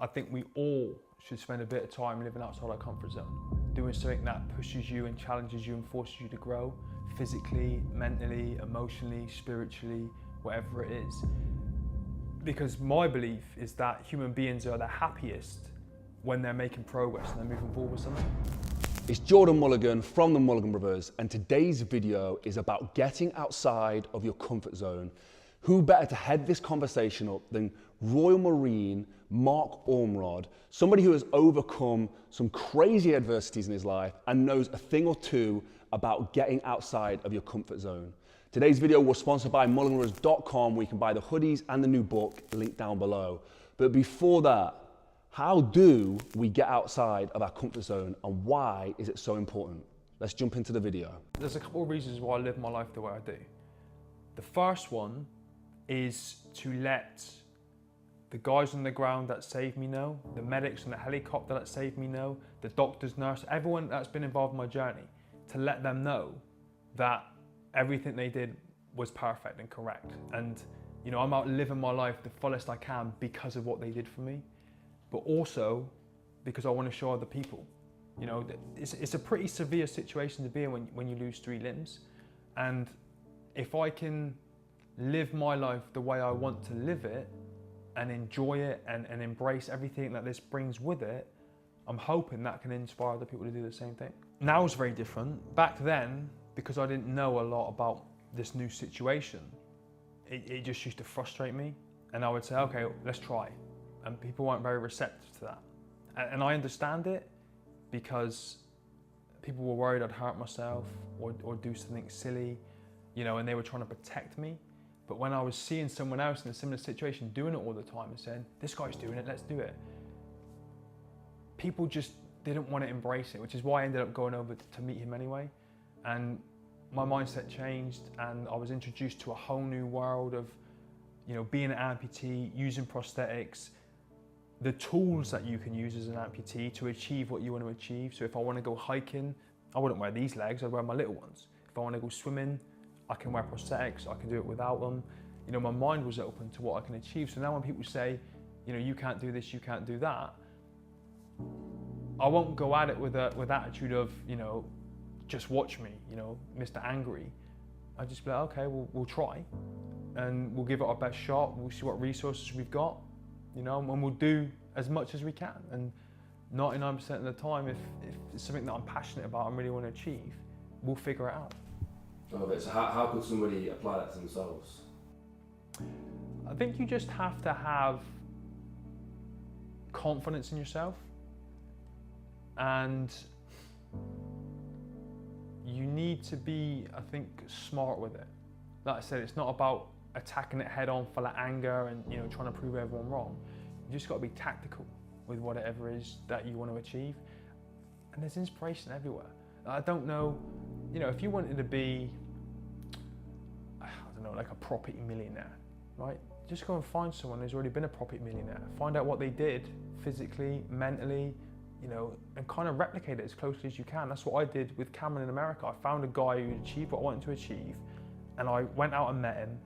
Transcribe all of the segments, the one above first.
I think we all should spend a bit of time living outside our comfort zone, doing something that pushes you and challenges you and forces you to grow physically, mentally, emotionally, spiritually, whatever it is. Because my belief is that human beings are the happiest when they're making progress and they're moving forward with something. It's Jordan Mulligan from the Mulliganbrothers, and today's video is about getting outside of your comfort zone. Who better to head this conversation up than Royal Marine Mark Ormrod, somebody who has overcome some crazy adversities in his life and knows a thing or two about getting outside of your comfort zone. Today's video was sponsored by Mulliganbrothers.com, where you can buy the hoodies and the new book, linked down below. But before that, how do we get outside of our comfort zone, and why is it so important? Let's jump into the video. There's a couple of reasons why I live my life the way I do. The first one is to let the guys on the ground that saved me know, the medics on the helicopter that saved me know, the doctors, nurse, everyone that's been involved in my journey, to let them know that everything they did was perfect and correct. And you know, I'm out living my life the fullest I can because of what they did for me, but also because I want to show other people. You know, it's a pretty severe situation to be in when you lose 3 limbs. And if I can live my life the way I want to live it and enjoy it and embrace everything that this brings with it, I'm hoping that can inspire other people to do the same thing. Now it's very different. Back then, because I didn't know a lot about this new situation, it just used to frustrate me. And I would say, okay, let's try. And people weren't very receptive to that. And I understand it, because people were worried I'd hurt myself or do something silly, you know, and they were trying to protect me. But when I was seeing someone else in a similar situation doing it all the time and saying, this guy's doing it, let's do it, people just didn't want to embrace it, which is why I ended up going over to meet him anyway. And my mindset changed, and I was introduced to a whole new world of, you know, being an amputee, using prosthetics, the tools that you can use as an amputee to achieve what you want to achieve. So if I want to go hiking, I wouldn't wear these legs, I'd wear my little ones. If I want to go swimming, I can wear prosthetics, I can do it without them. You know, my mind was open to what I can achieve. So now when people say, you know, you can't do this, you can't do that, I won't go at it with attitude of, you know, just watch me, you know, Mr. Angry. I just be like, okay, we'll try, and we'll give it our best shot. We'll see what resources we've got, you know, and we'll do as much as we can. And 99% of the time, if it's something that I'm passionate about and really want to achieve, we'll figure it out. Okay, so how could somebody apply that to themselves? I think you just have to have confidence in yourself, and you need to be, I think, smart with it. Like I said, it's not about attacking it head on full of anger and, you know, trying to prove everyone wrong. You just got to be tactical with whatever it is that you want to achieve. And there's inspiration everywhere. I don't know, you know, if you wanted to be, I don't know, like a property millionaire, right? Just go and find someone who's already been a property millionaire. Find out what they did physically, mentally, you know, and kind of replicate it as closely as you can. That's what I did with Cameron in America. I found a guy who achieved what I wanted to achieve, and I went out and met him,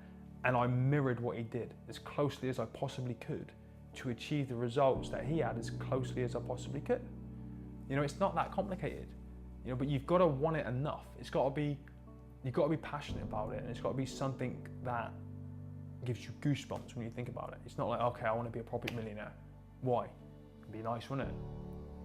and I mirrored what he did as closely as I possibly could to achieve the results that he had as closely as I possibly could. You know, it's not that complicated, you know, but you've got to want it enough. It's got to be, you've got to be passionate about it, and it's got to be something that gives you goosebumps when you think about it. It's not like, okay, I want to be a property millionaire. Why? It'd be nice, wouldn't it?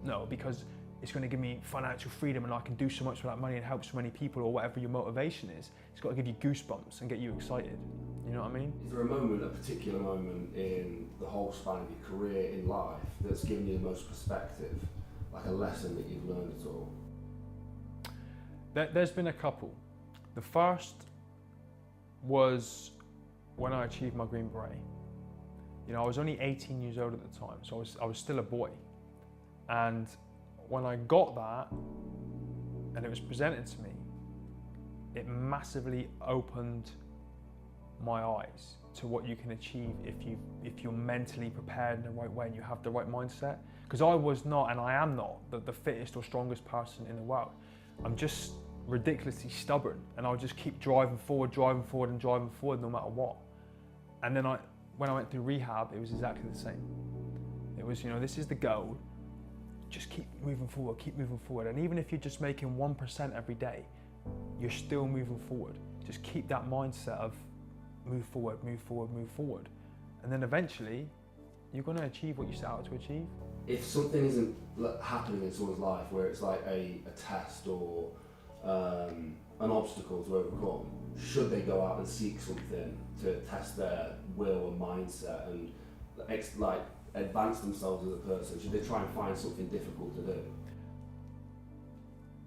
No, because it's going to give me financial freedom and I can do so much with that money and help so many people, or whatever your motivation is. It's got to give you goosebumps and get you excited. You know what I mean? Is there a particular moment in the whole span of your career in life that's given you the most perspective, like a lesson that you've learned at all? There's been a couple. The first was when I achieved my Green Beret. You know, I was only 18 years old at the time, so I was still a boy. And when I got that and it was presented to me, it massively opened my eyes to what you can achieve if you're mentally prepared in the right way and you have the right mindset. Because I was not, and I am not, the fittest or strongest person in the world. I'm just ridiculously stubborn, and I'll just keep driving forward no matter what. And then when I went through rehab, it was exactly the same. It was, this is the goal. Just keep moving forward, keep moving forward. And even if you're just making 1% every day, you're still moving forward. Just keep that mindset of move forward, move forward, move forward. And then eventually, you're going to achieve what you set out to achieve. If something isn't happening in someone's life where it's like a test or an obstacle to overcome, should they go out and seek something to test their will and mindset and advance themselves as a person? Should they try and find something difficult to do?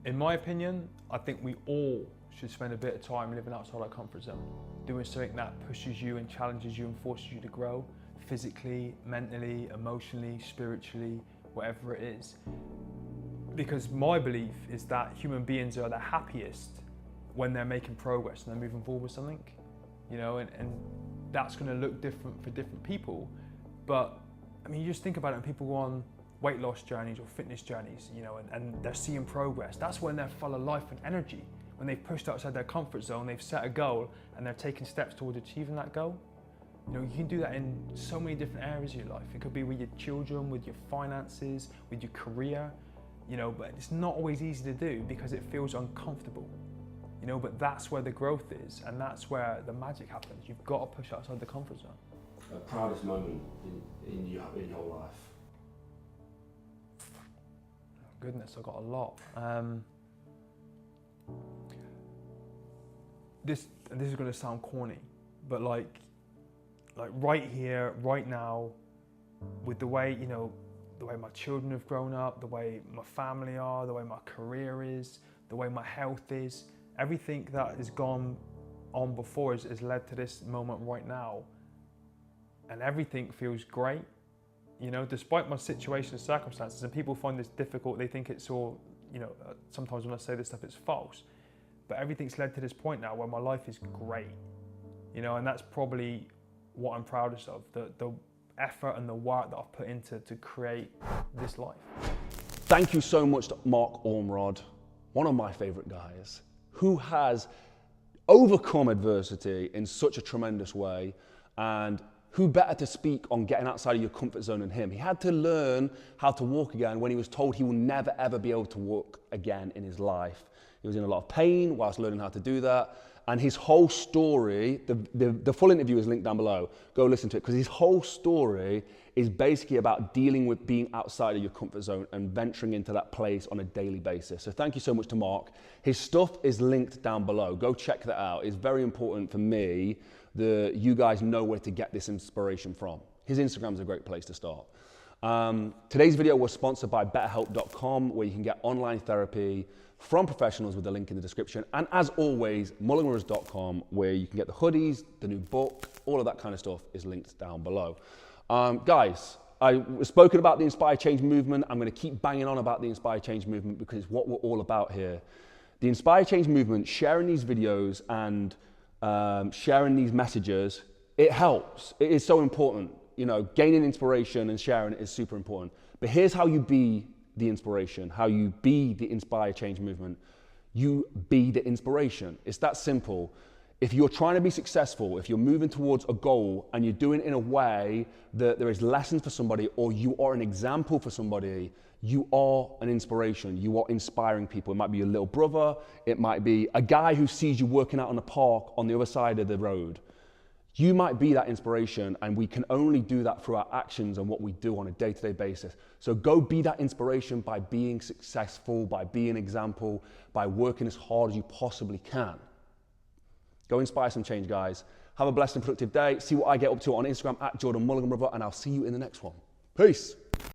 In my opinion, I think we all should spend a bit of time living outside our comfort zone, doing something that pushes you and challenges you and forces you to grow physically, mentally, emotionally, spiritually, whatever it is. Because my belief is that human beings are the happiest when they're making progress and they're moving forward with something, and that's going to look different for different people. But I mean, you just think about it, and people go on weight loss journeys or fitness journeys, and they're seeing progress. That's when they're full of life and energy. When they've pushed outside their comfort zone, they've set a goal and they're taking steps towards achieving that goal. You can do that in so many different areas of your life. It could be with your children, with your finances, with your career, but it's not always easy to do because it feels uncomfortable, but that's where the growth is, and that's where the magic happens. You've got to push outside the comfort zone. Proudest moment in your whole life? Oh, goodness, I've got a lot. This is going to sound corny, but like right here, right now, with the way, the way my children have grown up, the way my family are, the way my career is, the way my health is, everything that has gone on before has led to this moment right now. And everything feels great, despite my situation and circumstances. And people find this difficult. They think it's all, sometimes when I say this stuff, it's false. But everything's led to this point now where my life is great, and that's probably what I'm proudest of, the effort and the work that I've put into to create this life. Thank you so much to Mark Ormrod, one of my favorite guys, who has overcome adversity in such a tremendous way, and who better to speak on getting outside of your comfort zone than him? He had to learn how to walk again when he was told he will never ever be able to walk again in his life. He was in a lot of pain whilst learning how to do that. And his whole story, the full interview is linked down below. Go listen to it, because his whole story is basically about dealing with being outside of your comfort zone and venturing into that place on a daily basis. So thank you so much to Mark. His stuff is linked down below. Go check that out. It's very important for me that you guys know where to get this inspiration from. His Instagram is a great place to start. Today's video was sponsored by BetterHelp.com, where you can get online therapy from professionals with the link in the description. And as always, Mulliganbrothers.com, where you can get the hoodies, the new book, all of that kind of stuff is linked down below. Guys, I've spoken about the Inspire Change movement. I'm going to keep banging on about the Inspire Change movement because it's what we're all about here. The Inspire Change movement, sharing these videos and sharing these messages, it helps. It is so important. Gaining inspiration and sharing it is super important. But here's how you be the inspiration, how you be the Inspire Change movement. You be the inspiration. It's that simple. If you're trying to be successful, if you're moving towards a goal and you're doing it in a way that there is lessons for somebody, or you are an example for somebody, you are an inspiration. You are inspiring people. It might be your little brother. It might be a guy who sees you working out in a park on the other side of the road. You might be that inspiration, and we can only do that through our actions and what we do on a day-to-day basis. So go be that inspiration by being successful, by being an example, by working as hard as you possibly can. Go inspire some change, guys. Have a blessed and productive day. See what I get up to on Instagram @JordanMulliganBrother, and I'll see you in the next one. Peace.